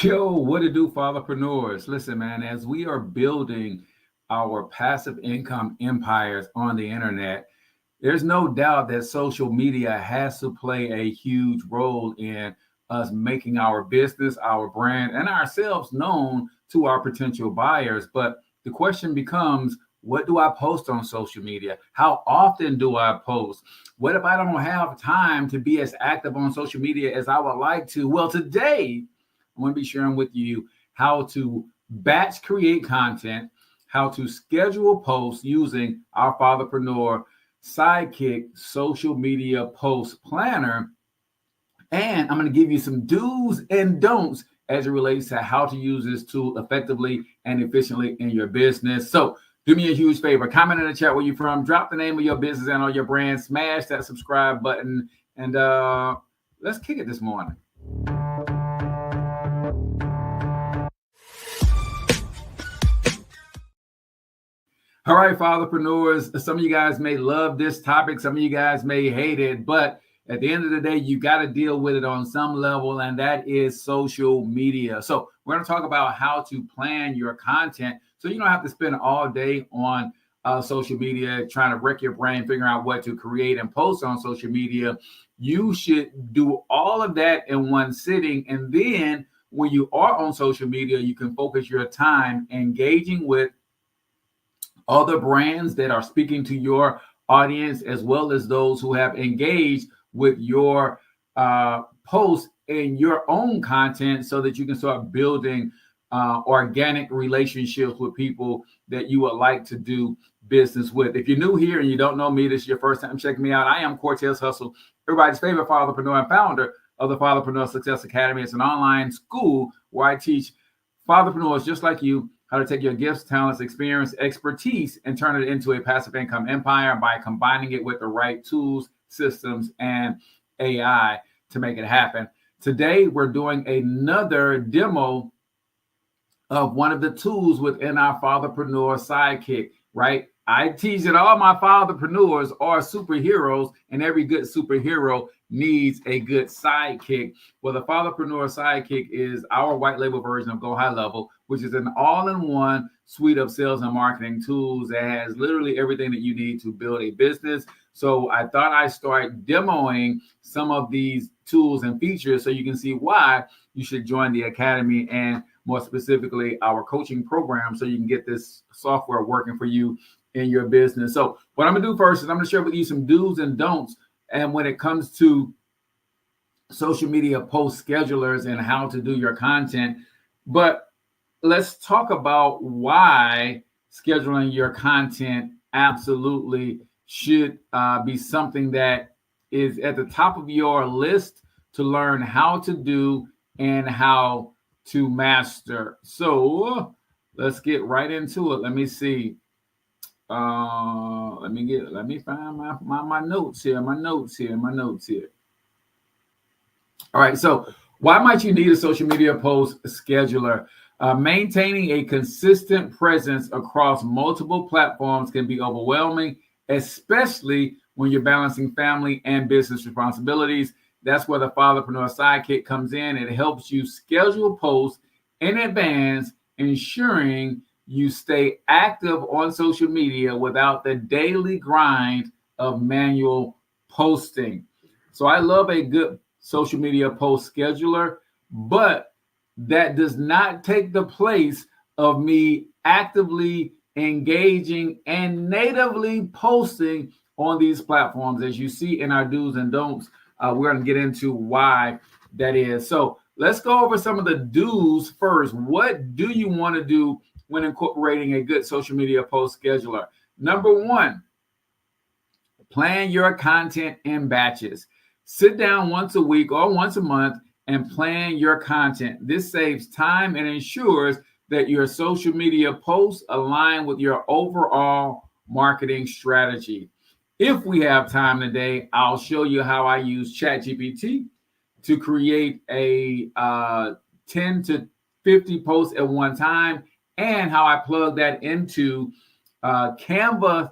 Yo, what to do, fatherpreneurs? Listen, man, as we are building our passive income empires on the internet, there's no doubt that social media has to play a huge role in us making our business, our brand, and ourselves known to our potential buyers. But the question becomes, what do I post on social media? How often do I post? What if I don't have time to be as active on social media as I would like to? Well, today, I'm going to be sharing with you how to batch create content, how to schedule posts using our Fatherpreneur Sidekick social media post planner. And I'm going to give you some do's and don'ts as it relates to how to use this tool effectively and efficiently in your business. So do me a huge favor, comment in the chat where you're from, drop the name of your business and or your brand, smash that subscribe button, and let's kick it this morning. All right, fatherpreneurs, some of you guys may love this topic. Some of you guys may hate it, but at the end of the day, you got to deal with it on some level, and that is social media. So we're going to talk about how to plan your content so you don't have to spend all day on social media trying to wreck your brain, figuring out what to create and post on social media. You should do all of that in one sitting, and then when you are on social media, you can focus your time engaging with other brands that are speaking to your audience, as well as those who have engaged with your posts and your own content, so that you can start building organic relationships with people that you would like to do business with. If you're new here and you don't know me, this is your first time checking me out, I am Cortez Hustle, everybody's favorite fatherpreneur and founder of the Fatherpreneur Success Academy. It's an online school where I teach fatherpreneurs just like you how to take your gifts, talents, experience, expertise, and turn it into a passive income empire by combining it with the right tools, systems, and AI to make it happen. Today, we're doing another demo of one of the tools within our Fatherpreneur Sidekick, right? I teach that all my fatherpreneurs are superheroes, and every good superhero needs a good sidekick. Well, the Fatherpreneur Sidekick is our white label version of Go High Level, which is an all-in-one suite of sales and marketing tools that has literally everything that you need to build a business. So I thought I'd start demoing some of these tools and features so you can see why you should join the Academy, and more specifically, our coaching program, so you can get this software working for you in your business. So what I'm gonna do first is I'm gonna share with you some do's and don'ts, and when it comes to social media post schedulers and how to do your content. But let's talk about why scheduling your content absolutely should be something that is at the top of your list to learn how to do and how to master. So let's get right into it. Let me see. Let me find my notes here. My notes here. All right. So why might you need a social media post scheduler? Maintaining a consistent presence across multiple platforms can be overwhelming, especially when you're balancing family and business responsibilities. That's where the Fatherpreneur Sidekick comes in. It helps you schedule posts in advance, ensuring you stay active on social media without the daily grind of manual posting. So I love a good social media post scheduler, but that does not take the place of me actively engaging and natively posting on these platforms. As you see in our do's and don'ts, we're going to get into why that is. So let's go over some of the do's first. What do you want to do when incorporating a good social media post scheduler? Number one, plan your content in batches. Sit down once a week or once a month and plan your content. This saves time and ensures that your social media posts align with your overall marketing strategy. If we have time today, I'll show you how I use ChatGPT to create a 10 to 50 posts at one time, and how I plug that into Canva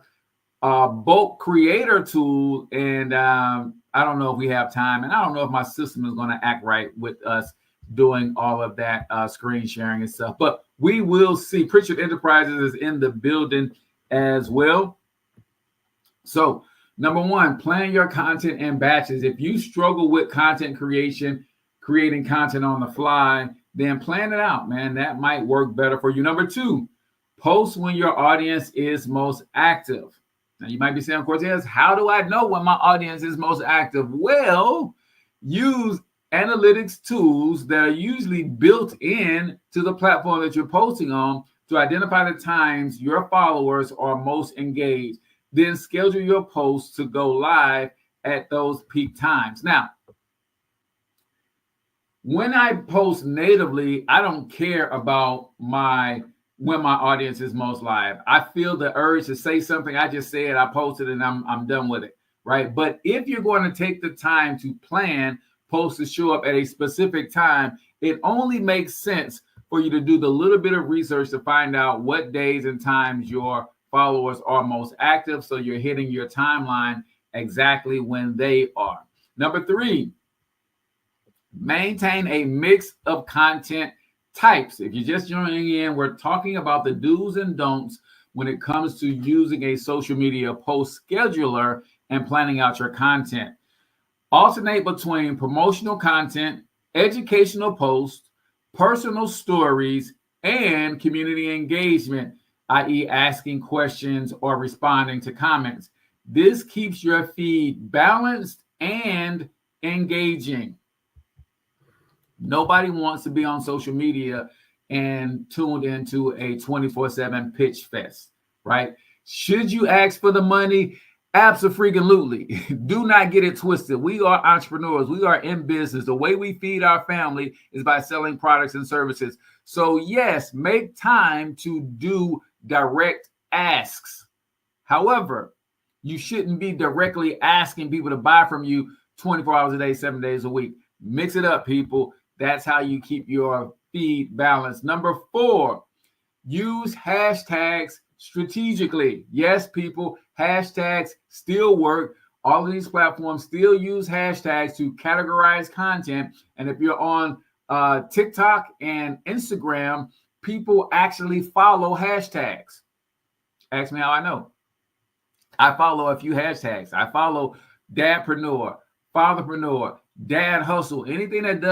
bulk creator tool. And I don't know if we have time, and I don't know if my system is going to act right with us doing all of that screen sharing and stuff. But we will see. Pritchard Enterprises is in the building as well. So, number one, plan your content in batches. If you struggle with content creation, creating content on the fly, then plan it out, man. That might work better for you. Number two, post when your audience is most active. Now, you might be saying, Cortez, how do I know when my audience is most active? Well, use analytics tools that are usually built in to the platform that you're posting on to identify the times your followers are most engaged. Then schedule your posts to go live at those peak times. Now, when I post natively, I don't care about when my audience is most live. I feel the urge to say something. I just say it, I posted, and I'm done with it, right? But if you're going to take the time to plan posts to show up at a specific time, it only makes sense for you to do the little bit of research to find out what days and times your followers are most active, so you're hitting your timeline exactly when they are. Number three, maintain a mix of content types. If you're just joining in, we're talking about the do's and don'ts when it comes to using a social media post scheduler and planning out your content. Alternate between promotional content, educational posts, personal stories, and community engagement, i.e. asking questions or responding to comments. This keeps your feed balanced and engaging. Nobody wants to be on social media and tuned into a 24/7 pitch fest, right? Should you ask for the money? Absolutely. Do not get it twisted. We are entrepreneurs. We are in business. The way we feed our family is by selling products and services. So yes, make time to do direct asks. However, you shouldn't be directly asking people to buy from you 24 hours a day, 7 days a week. Mix it up, people. That's how you keep your feed balanced. Number four, use hashtags strategically. Yes, people, hashtags still work. All of these platforms still use hashtags to categorize content. And if you're on TikTok and Instagram, people actually follow hashtags. Ask me how I know. I follow a few hashtags. I follow Dadpreneur, Fatherpreneur, Dad Hustle, anything that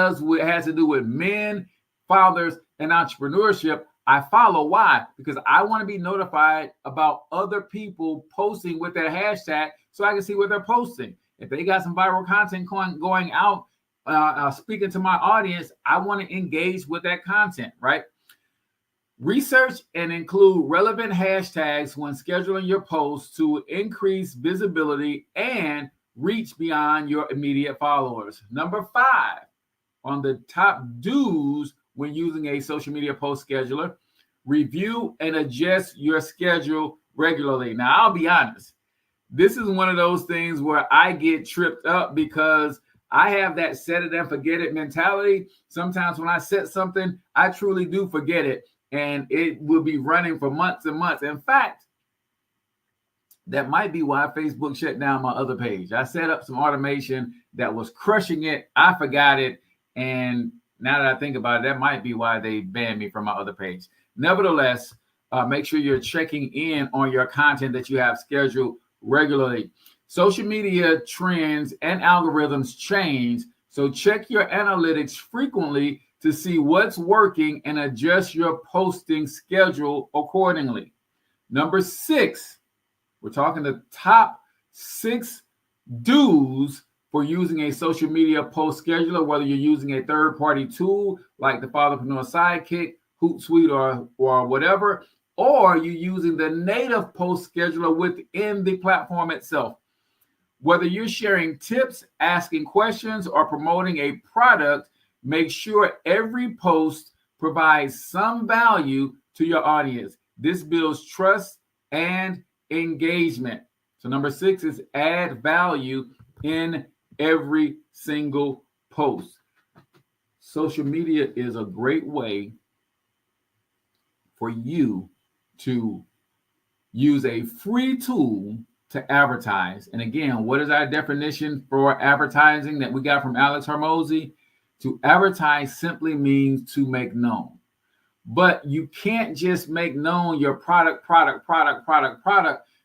has to do with men, fathers, and entrepreneurship. I follow. Why? Because I want to be notified about other people posting with their hashtag so I can see what they're posting. If they got some viral content going out, speaking to my audience, I want to engage with that content, right? Research and include relevant hashtags when scheduling your posts to increase visibility and reach beyond your immediate followers. Number five, on the top do's when using a social media post scheduler, review and adjust your schedule regularly. Now, I'll be honest. This is one of those things where I get tripped up because I have that set it and forget it mentality. Sometimes when I set something, I truly do forget it, and it will be running for months and months. In fact, that might be why Facebook shut down my other page. I set up some automation that was crushing it. I forgot it. And now that I think about it, that might be why they banned me from my other page. Nevertheless, make sure you're checking in on your content that you have scheduled regularly. Social media trends and algorithms change, so check your analytics frequently to see what's working and adjust your posting schedule accordingly. Number six, we're talking the top 6 do's for using a social media post scheduler, whether you're using a third-party tool like the Fatherpreneur Sidekick, Hootsuite, or whatever, or you're using the native post scheduler within the platform itself. Whether you're sharing tips, asking questions, or promoting a product, make sure every post provides some value to your audience. This builds trust and engagement. So number 6 is add value in every single post. Social media is a great way for you to use a free tool to advertise. And again, what is our definition for advertising that we got from Alex Hormozy? To advertise simply means to make known. But you can't just make known your product.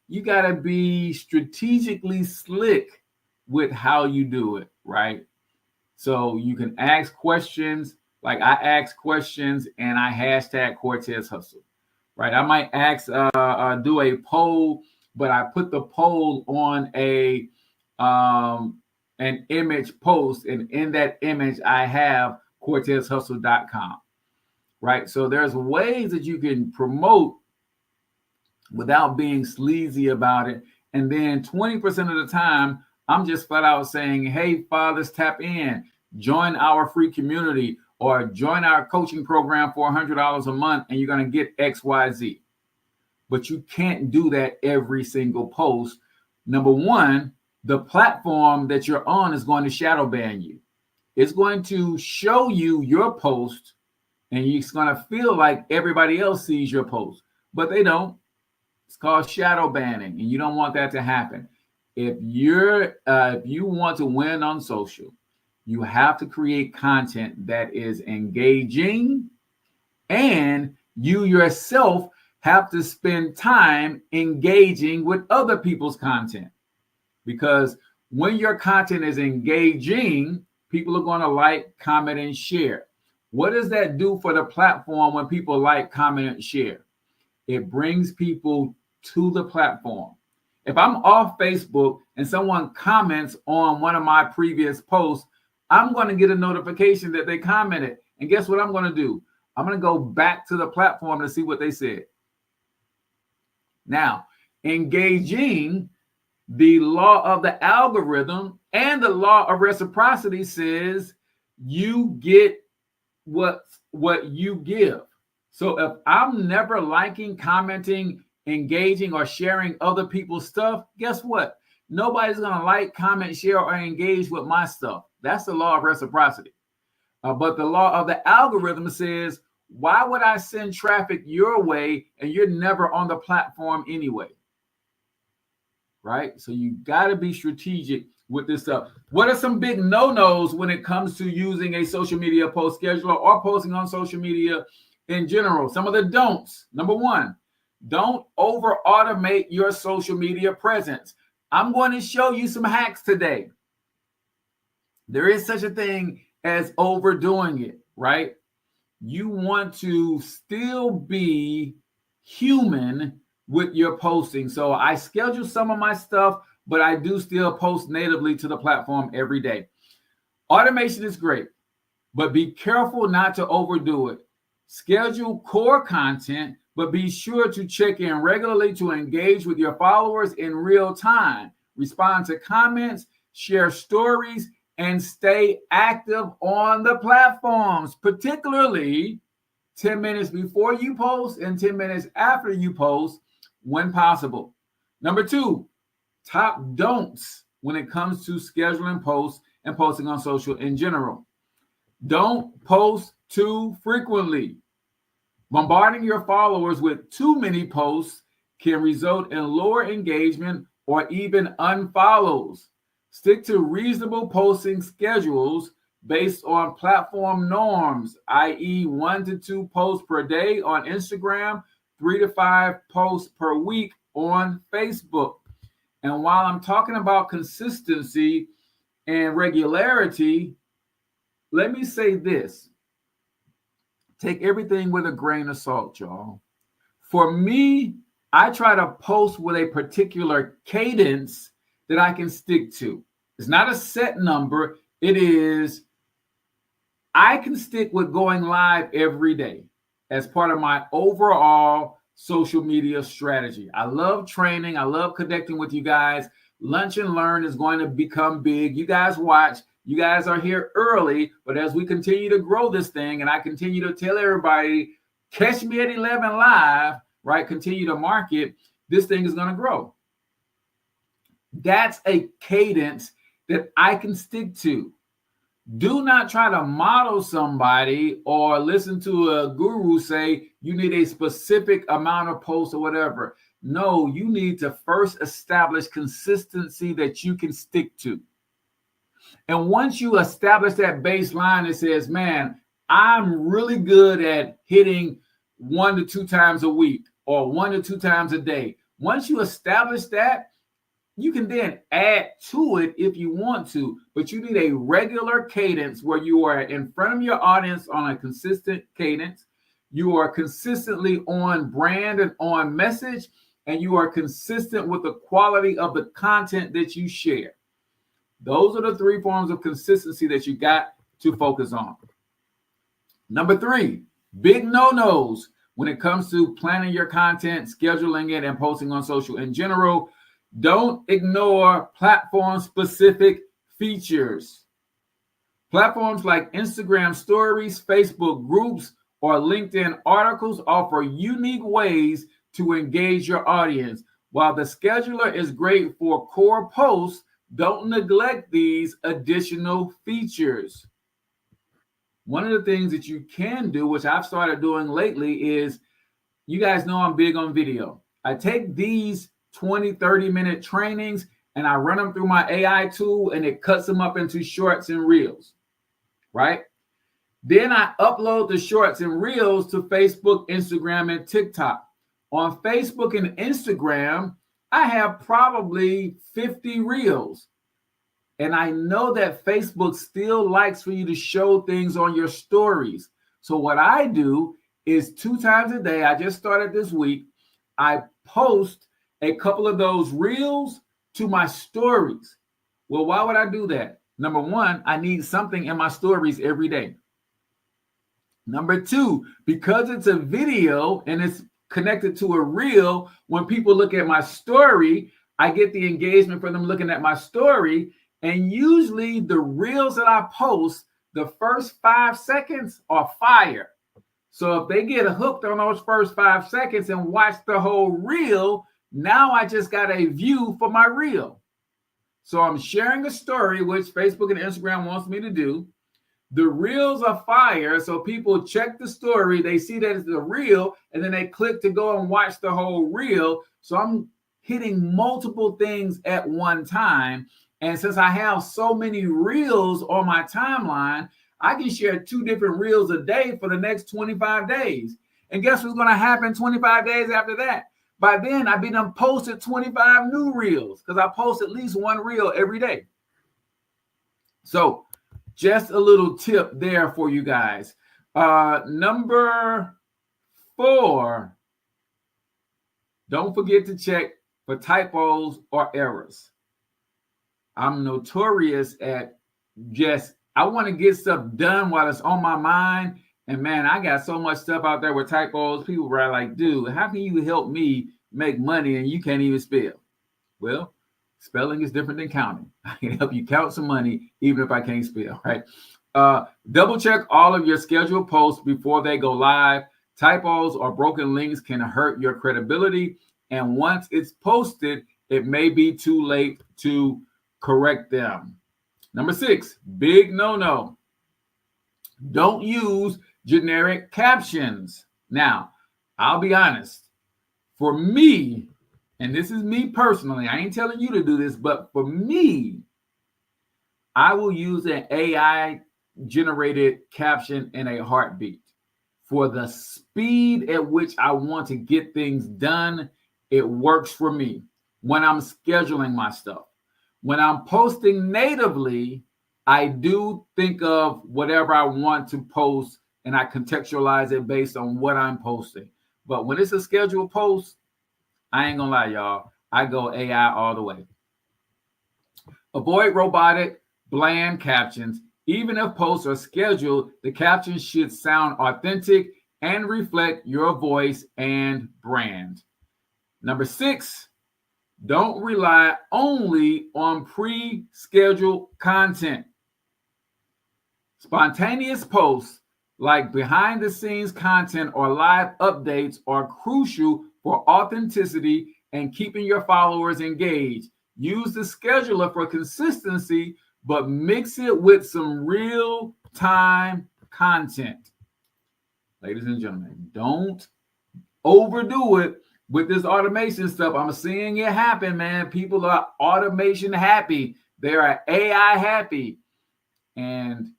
You got to be strategically slick with how you do it, right? So you can ask questions, like I ask questions and I hashtag Cortez Hustle, right? I might do a poll, but I put the poll on an image post, and in that image I have CortezHustle.com. Right. So there's ways that you can promote without being sleazy about it. And then 20% of the time, I'm just flat out saying, hey, fathers, tap in, join our free community, or join our coaching program for $100 a month, and you're going to get XYZ. But you can't do that every single post. Number one, the platform that you're on is going to shadow ban you. It's going to show you your post, and it's going to feel like everybody else sees your post, but they don't. It's called shadow banning, and you don't want that to happen. If you want to win on social, you have to create content that is engaging, and you yourself have to spend time engaging with other people's content. Because when your content is engaging, people are going to like, comment, and share. What does that do for the platform when people like, comment, and share? It brings people to the platform. If I'm off Facebook and someone comments on one of my previous posts, I'm going to get a notification that they commented. And guess what I'm going to do? I'm going to go back to the platform to see what they said. Now, engaging, the law of the algorithm and the law of reciprocity says you get what you give. So if I'm never liking, commenting, engaging, or sharing other people's stuff, guess what? Nobody's going to like, comment, share, or engage with my stuff. That's the law of reciprocity. But the law of the algorithm says, why would I send traffic your way and you're never on the platform anyway? Right? So you got to be strategic with this stuff. What are some big no-nos when it comes to using a social media post scheduler or posting on social media in general? Some of the don'ts. Number one, don't over automate your social media presence. I'm going to show you some hacks today. There is such a thing as overdoing it, right? You want to still be human with your posting. So I schedule some of my stuff, but I do still post natively to the platform every day. Automation is great, but be careful not to overdo it. Schedule core content, but be sure to check in regularly to engage with your followers in real time. Respond to comments, share stories, and stay active on the platforms, particularly 10 minutes before you post and 10 minutes after you post when possible. Number two, top don'ts when it comes to scheduling posts and posting on social in general. Don't post too frequently. Bombarding your followers with too many posts can result in lower engagement or even unfollows. Stick to reasonable posting schedules based on platform norms, i.e. 1 to 2 posts per day on Instagram, 3 to 5 posts per week on Facebook. And while I'm talking about consistency and regularity, let me say this. Take everything with a grain of salt, y'all. For me, I try to post with a particular cadence that I can stick to. It's not a set number. It is, I can stick with going live every day as part of my overall social media strategy. I love training. I love connecting with you guys. Lunch and Learn is going to become big. You guys watch. You guys are here early, but as we continue to grow this thing, and I continue to tell everybody, catch me at 11 live, right? Continue to market, this thing is going to grow. That's a cadence that I can stick to. Do not try to model somebody or listen to a guru say you need a specific amount of posts or whatever. No, you need to first establish consistency that you can stick to. And once you establish that baseline, it says, man, I'm really good at hitting 1 to 2 times a week or 1 to 2 times a day. Once you establish that, you can then add to it if you want to, but you need a regular cadence where you are in front of your audience on a consistent cadence. You are consistently on brand and on message, and you are consistent with the quality of the content that you share. Those are the 3 forms of consistency that you got to focus on. Number 3, big no-nos when it comes to planning your content, scheduling it, and posting on social in general. Don't ignore platform-specific features. Platforms like Instagram stories, Facebook groups, or LinkedIn articles offer unique ways to engage your audience. While the scheduler is great for core posts, don't neglect these additional features. One of the things that you can do, which I've started doing lately, is, you guys know I'm big on video. I take these 20, 30-minute trainings and I run them through my AI tool, and it cuts them up into shorts and reels, right? Then I upload the shorts and reels to Facebook, Instagram, and TikTok. On Facebook and Instagram, I have probably 50 reels. And I know that Facebook still likes for you to show things on your stories. So what I do is 2 times a day, I just started this week, I post a couple of those reels to my stories. Well, why would I do that? Number 1, I need something in my stories every day. Number 2, because it's a video and it's connected to a reel, when people look at my story, I get the engagement from them looking at my story. And usually the reels that I post, the first 5 seconds are fire. So if they get hooked on those first 5 seconds and watch the whole reel, now I just got a view for my reel. So I'm sharing a story, which Facebook and Instagram wants me to do. The reels are fire, so people check the story, they see that it's a reel, and then they click to go and watch the whole reel. So I'm hitting multiple things at one time. And since I have so many reels on my timeline, I can share 2 different reels a day for the next 25 days. And guess what's going to happen 25 days after that? By then, I've been posted 25 new reels, because I post at least 1 reel every day. So just a little tip there for you guys. Number 4, don't forget to check for typos or errors. I'm notorious at I want to get stuff done while it's on my mind. And man, I got so much stuff out there with typos. People are like, dude, how can you help me make money and you can't even spell? Well, spelling is different than counting. I can help you count some money even if I can't spell, right? Double check all of your scheduled posts before they go live. Typos or broken links can hurt your credibility. And once it's posted, it may be too late to correct them. Number 6, big no-no. Don't use generic captions. Now, I'll be honest. For me, and this is me personally, I ain't telling you to do this, but for me, I will use an AI-generated caption in a heartbeat. For the speed at which I want to get things done, it works for me when I'm scheduling my stuff. When I'm posting natively, I do think of whatever I want to post and I contextualize it based on what I'm posting. But when it's a scheduled post, I ain't gonna lie, y'all, I go AI all the way. Avoid robotic, bland captions. Even if posts are scheduled, the captions should sound authentic and reflect your voice and brand. Number 6, don't rely only on pre-scheduled content. Spontaneous posts like behind-the-scenes content or live updates are crucial for authenticity and keeping your followers engaged. Use the scheduler for consistency, but mix it with some real-time content. Ladies and gentlemen, don't overdo it with this automation stuff. I'm seeing it happen, man. People are automation happy. They are AI happy. and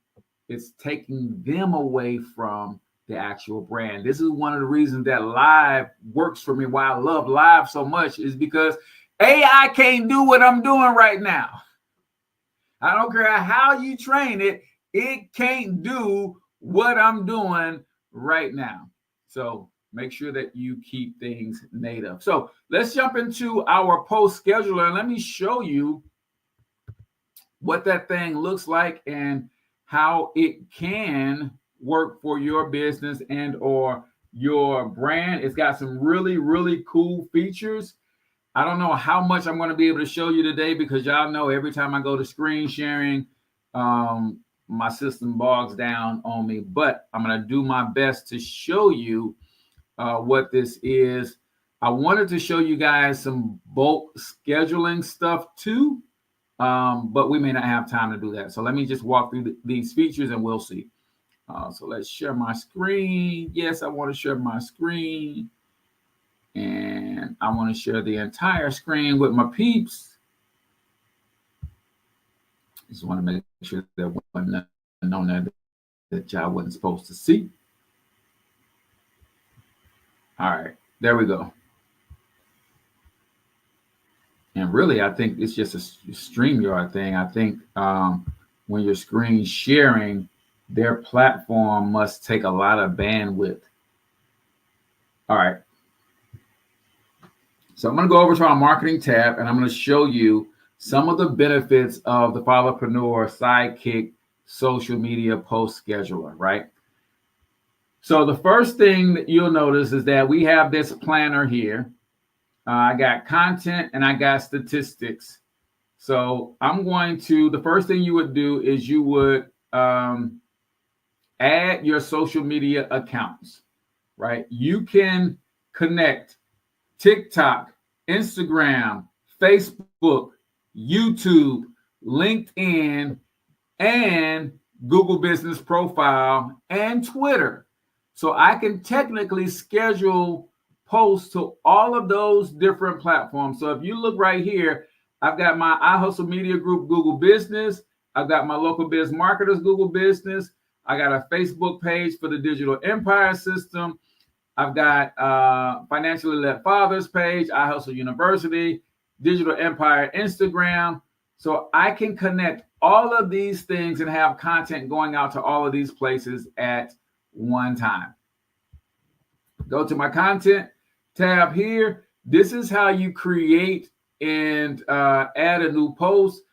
it's taking them away from the actual brand. This is one of the reasons that live works for me. Why I love live so much is because AI can't do what I'm doing right now. I don't care how you train it, it can't do what I'm doing right now. So make sure that you keep things native. So let's jump into our post scheduler and let me show you what that thing looks like and how it can work for your business and or your brand. It's got some really, really cool features. I don't know how much I'm going to be able to show you today because y'all know every time I go to screen sharing, my system bogs down on me, but I'm going to do my best to show you what this is. I wanted to show you guys some bulk scheduling stuff too, but we may not have time to do that. So let me just walk through these features and we'll see. So let's share my screen. Yes, I want to share my screen. And I want to share the entire screen with my peeps. Just want to make sure that wasn't on there that y'all wasn't supposed to see. All right, there we go. And really, I think it's just a StreamYard thing. I think when you're screen sharing, their platform must take a lot of bandwidth. All right. So I'm going to go over to our marketing tab and I'm going to show you some of the benefits of the Solopreneur Sidekick social media post scheduler, right? So the first thing that you'll notice is that we have this planner here. I got content and I got statistics. So I'm going to, the first thing you would do is you would add your social media accounts, right? You can connect TikTok, Instagram, Facebook, YouTube, LinkedIn, and Google Business Profile and Twitter. So I can technically schedule posts to all of those different platforms. So if you look right here, I've got my iHustle Media Group Google Business. I've got my Local Biz Marketers Google Business. I got a Facebook page for the Digital Empire System. I've got Financially Led Fathers page, iHustle University, Digital Empire Instagram. So I can connect all of these things and have content going out to all of these places at one time. Go to my content tab here. This is how you create and add a new post.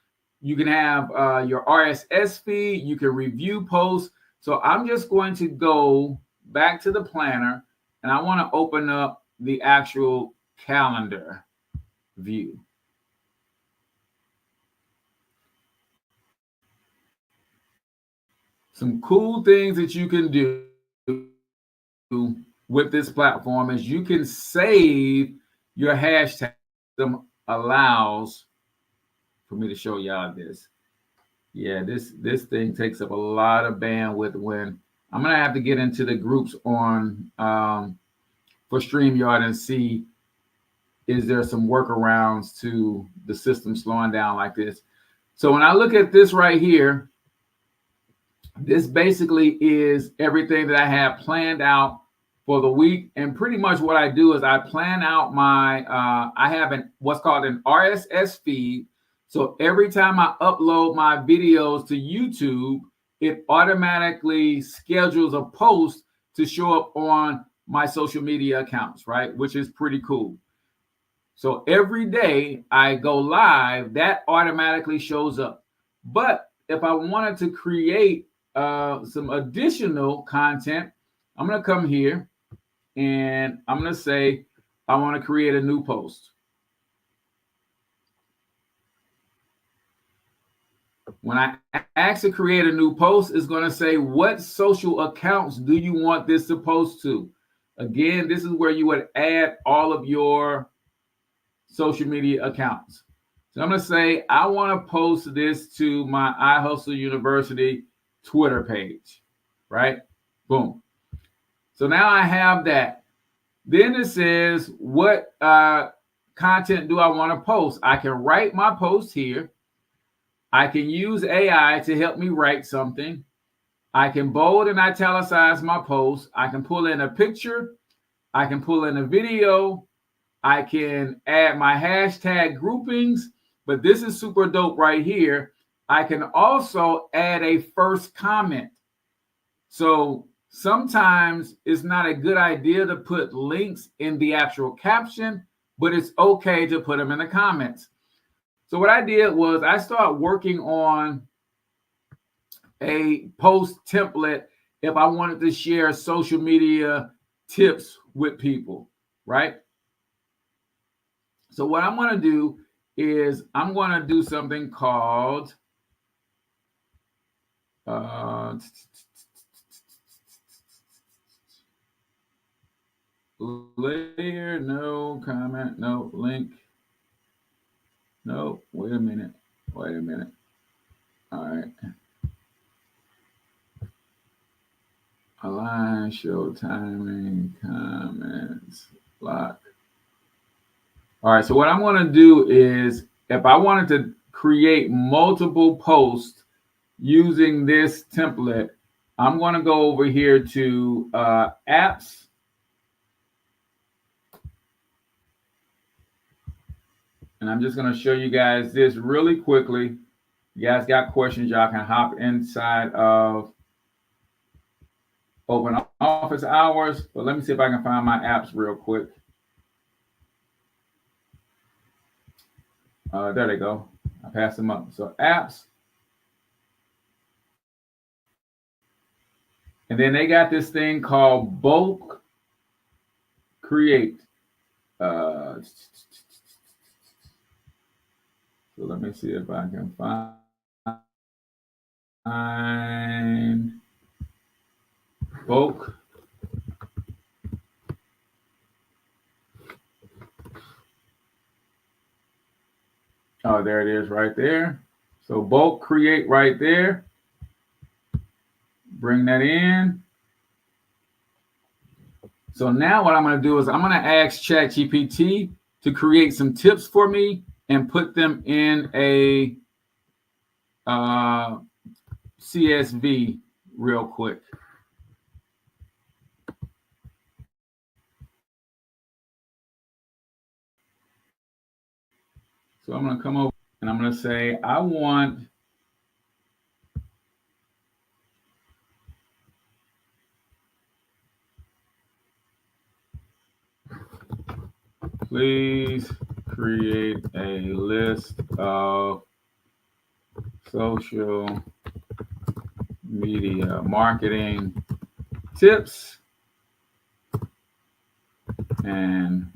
You can have your RSS feed. You can review posts. So I'm just going to go back to the planner and I want to open up the actual calendar view. Some cool things that you can do with this platform is you can save your hashtag. Allows for me to show y'all this. Yeah, this thing takes up a lot of bandwidth when I'm going to have to get into the groups on for StreamYard and see is there some workarounds to the system slowing down like this. So when I look at this right here, this basically is everything that I have planned out for the week. And pretty much what I do is I plan out my, I have what's called an RSS feed. So every time I upload my videos to YouTube, it automatically schedules a post to show up on my social media accounts, right? Which is pretty cool. So every day I go live, that automatically shows up. But if I wanted to create some additional content, I'm going to come here and I'm going to say, I want to create a new post. When I ask to create a new post, it's going to say, what social accounts do you want this to post to? Again, this is where you would add all of your social media accounts. So I'm going to say, I want to post this to my iHustle University Twitter page, right? Boom. So now I have that. Then it says, what content do I want to post? I can write my post here. I can use AI to help me write something. I can bold and italicize my post. I can pull in a picture. I can pull in a video. I can add my hashtag groupings, but this is super dope right here. I can also add a first comment. So sometimes it's not a good idea to put links in the actual caption, but it's okay to put them in the comments. So what I did was I started working on a post template if I wanted to share social media tips with people, right? So what I'm going to do is I'm going to do something called layer, no comment, no link. No, wait a minute. All right. Align, show timing, comments, lock. All right, so what I'm going to do is if I wanted to create multiple posts using this template, I'm going to go over here to apps. And I'm just going to show you guys this really quickly. You guys got questions, y'all can hop inside of open office hours. But let me see if I can find my apps real quick. There they go. I passed them up. So apps. And then they got this thing called bulk create. So let me see if I can find bulk. Oh, there it is right there. So bulk create right there. Bring that in. So now what I'm going to do is I'm going to ask ChatGPT to create some tips for me and put them in a CSV real quick. So I'm going to come over and I'm going to say, I want please create a list of social media marketing tips and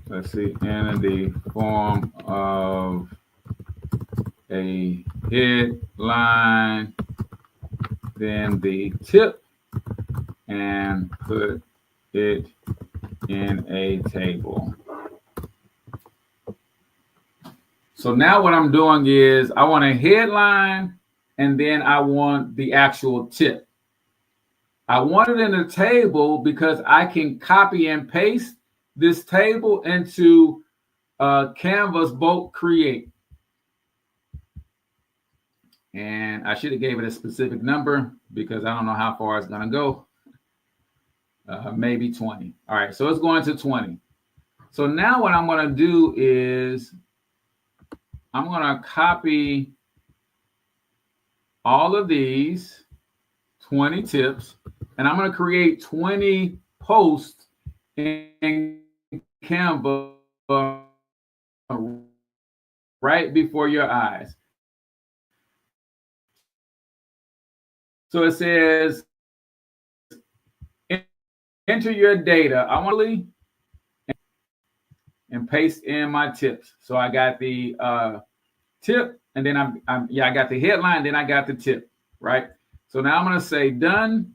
let's see, in the form of a headline, then the tip, and put it in a table. So now what I'm doing is I want a headline and then I want the actual tip. I want it in a table because I can copy and paste this table into Canva's bulk create. And I should have gave it a specific number because I don't know how far it's going to go. Maybe 20. All right, so it's going to 20. So now what I'm going to do is I'm going to copy all of these 20 tips, and I'm going to create 20 posts in Canva right before your eyes. So it says, enter your data. I want to and paste in my tips. So I got the tip, and then I got the headline, then I got the tip, right? So now I'm going to say done.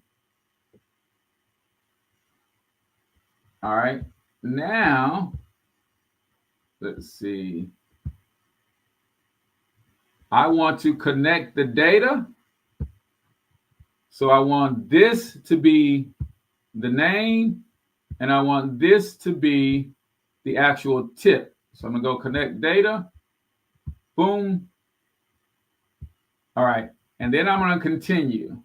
All right. Now, let's see. I want to connect the data. So I want this to be the name, and I want this to be the actual tip. So I'm going to go connect data. Boom. All right. And then I'm going to continue.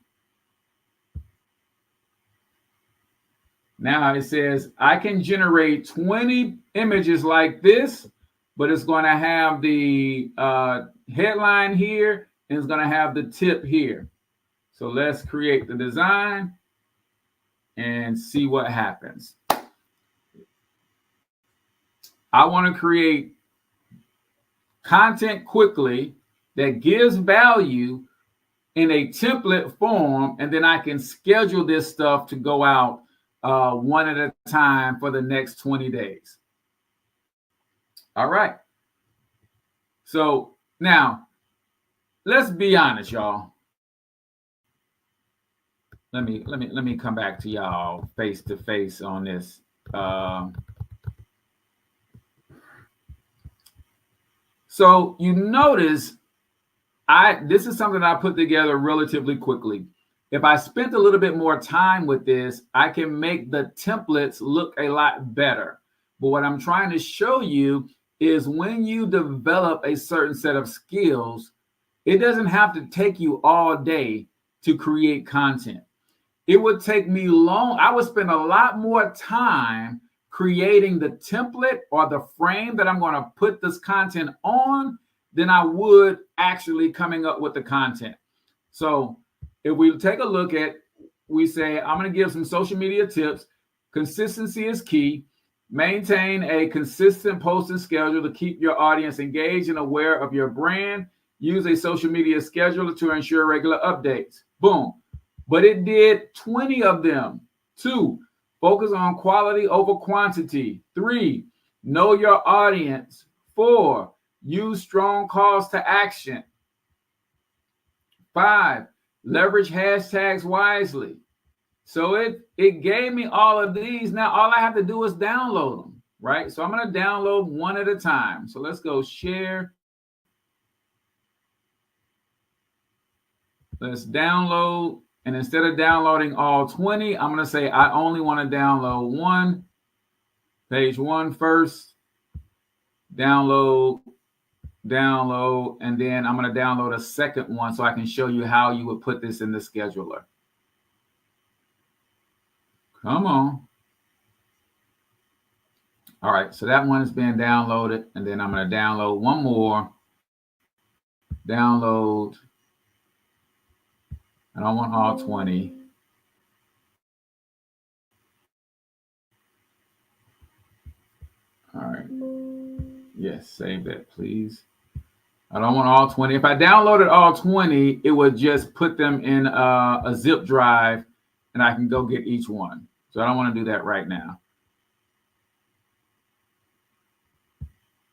Now it says I can generate 20 images like this, but it's going to have the headline here and it's going to have the tip here. So let's create the design and see what happens. I want to create content quickly that gives value in a template form, and then I can schedule this stuff to go out one at a time for the next 20 days. All right. So now let's be honest, y'all. Let me come back to y'all face to face on this. So you notice this is something I put together relatively quickly. If I spent a little bit more time with this, I can make the templates look a lot better. But what I'm trying to show you is when you develop a certain set of skills, it doesn't have to take you all day to create content. It would take me long. I would spend a lot more time creating the template or the frame that I'm going to put this content on than I would actually coming up with the content. So if we take a look at, we say, I'm going to give some social media tips. Consistency is key. Maintain a consistent posting schedule to keep your audience engaged and aware of your brand. Use a social media scheduler to ensure regular updates. Boom. But it did 20 of them. 2, focus on quality over quantity. 3, know your audience. 4, use strong calls to action. 5, leverage hashtags wisely. So it gave me all of these. Now all I have to do is download them, right? So I'm going to download one at a time. So let's go share. Let's download. And instead of downloading all 20, I'm going to say I only want to download one. Page 1 first. Download, and then I'm going to download a second one so I can show you how you would put this in the scheduler. Come on. All right, so that one has been downloaded, and then I'm going to download one more. Download. I don't want all 20. All right. Yes, save that, please. I don't want all 20. If I downloaded all 20, it would just put them in a zip drive, and I can go get each one. So I don't want to do that right now.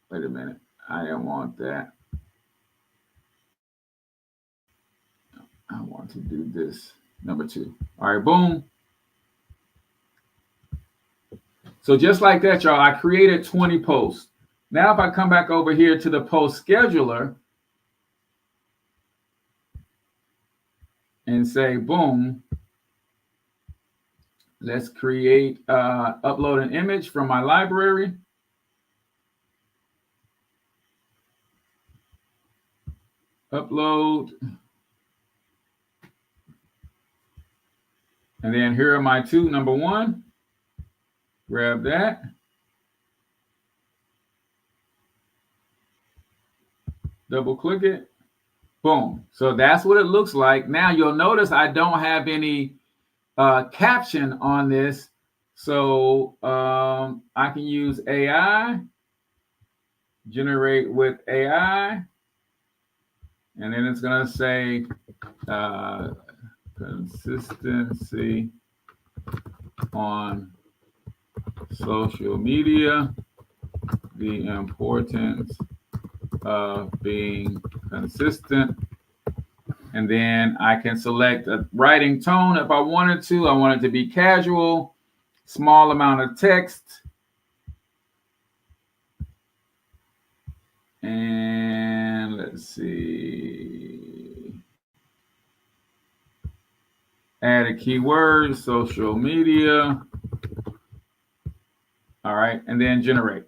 Wait a minute. I don't want that. I want to do this. Number 2. All right, boom. So just like that, y'all, I created 20 posts. Now, if I come back over here to the post scheduler and say, boom, let's create, upload an image from my library. Upload. And then here are my 2. Number 1, grab that. Double click it. Boom. So that's what it looks like. Now you'll notice I don't have any caption on this. So I can use AI, generate with AI. And then it's going to say consistency on social media, the importance of being consistent. And then I can select a writing tone if I wanted to. I want it to be casual, small amount of text. And let's see. Add a keyword, social media. All right, and then generate.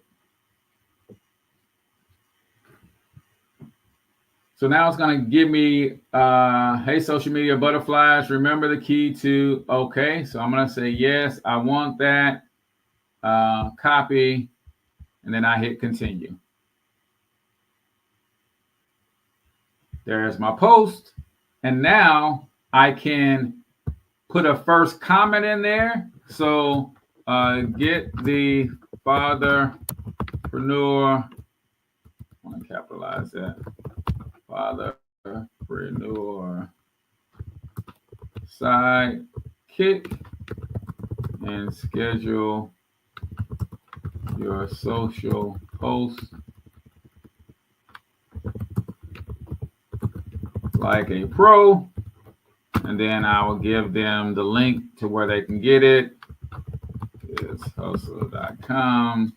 So now it's going to give me, hey, social media butterflies, remember the key to, okay. So I'm going to say, yes, I want that, copy, and then I hit continue. There's my post. And now I can put a first comment in there. So get the fatherpreneur, I want to capitalize that, fatherpreneur sidekick and schedule your social posts like a pro. And then I will give them the link to where they can get it. It's hustle.com.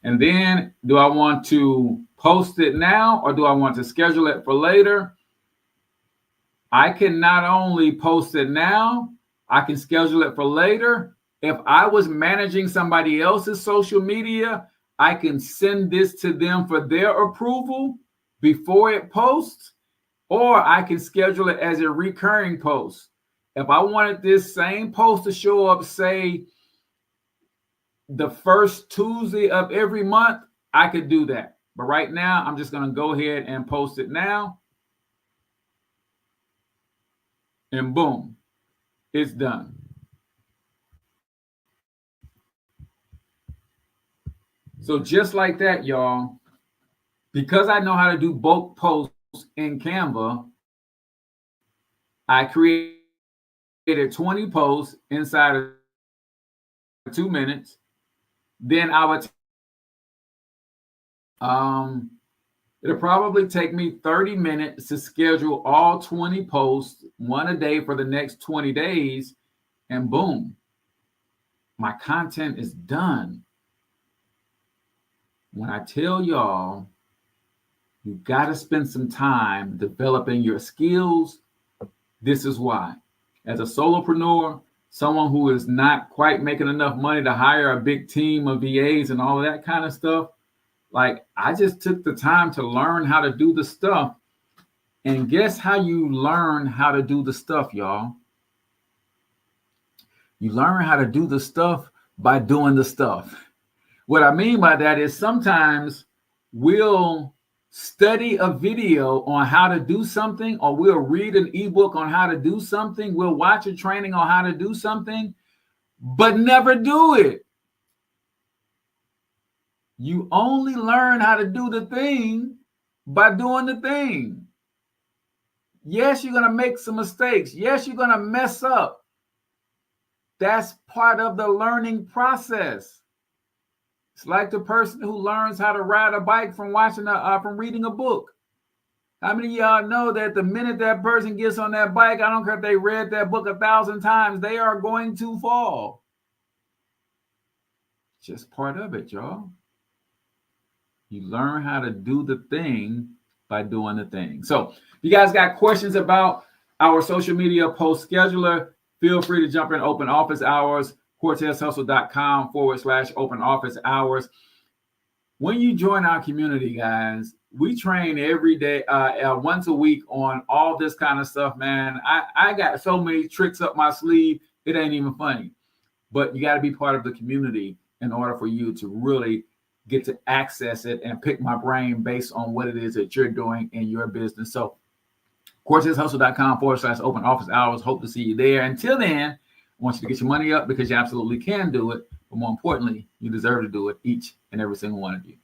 And then do I want to post it now or do I want to schedule it for later? I can not only post it now, I can schedule it for later. If I was managing somebody else's social media, I can send this to them for their approval before it posts, or I can schedule it as a recurring post. If I wanted this same post to show up, say, the first Tuesday of every month, I could do that. But right now, I'm just going to go ahead and post it now. And boom, it's done. So just like that, y'all, because I know how to do bulk posts in Canva, I created 20 posts inside of 2 minutes. Then I would, it'll probably take me 30 minutes to schedule all 20 posts, one a day for the next 20 days. And boom, my content is done. When I tell y'all, you got to spend some time developing your skills. This is why. As a solopreneur, someone who is not quite making enough money to hire a big team of VAs and all of that kind of stuff, like, I just took the time to learn how to do the stuff. And guess how you learn how to do the stuff, y'all? You learn how to do the stuff by doing the stuff. What I mean by that is sometimes we'll study a video on how to do something, or we'll read an ebook on how to do something. We'll watch a training on how to do something, but never do it. You only learn how to do the thing by doing the thing. Yes, you're going to make some mistakes. Yes, you're going to mess up. That's part of the learning process. It's like the person who learns how to ride a bike from from reading a book. How many of y'all know that the minute that person gets on that bike, I don't care if they read that book 1,000 times, they are going to fall. Just part of it, y'all. You learn how to do the thing by doing the thing. So if you guys got questions about our social media post scheduler, feel free to jump in open office hours, CortezHustle.com/open office hours. When you join our community, guys, we train every day, once a week on all this kind of stuff, man. I got so many tricks up my sleeve, it ain't even funny. But you got to be part of the community in order for you to really get to access it and pick my brain based on what it is that you're doing in your business. So CortezHustle.com/open office hours. Hope to see you there. Until then, I want you to get your money up because you absolutely can do it. But more importantly, you deserve to do it, each and every single one of you.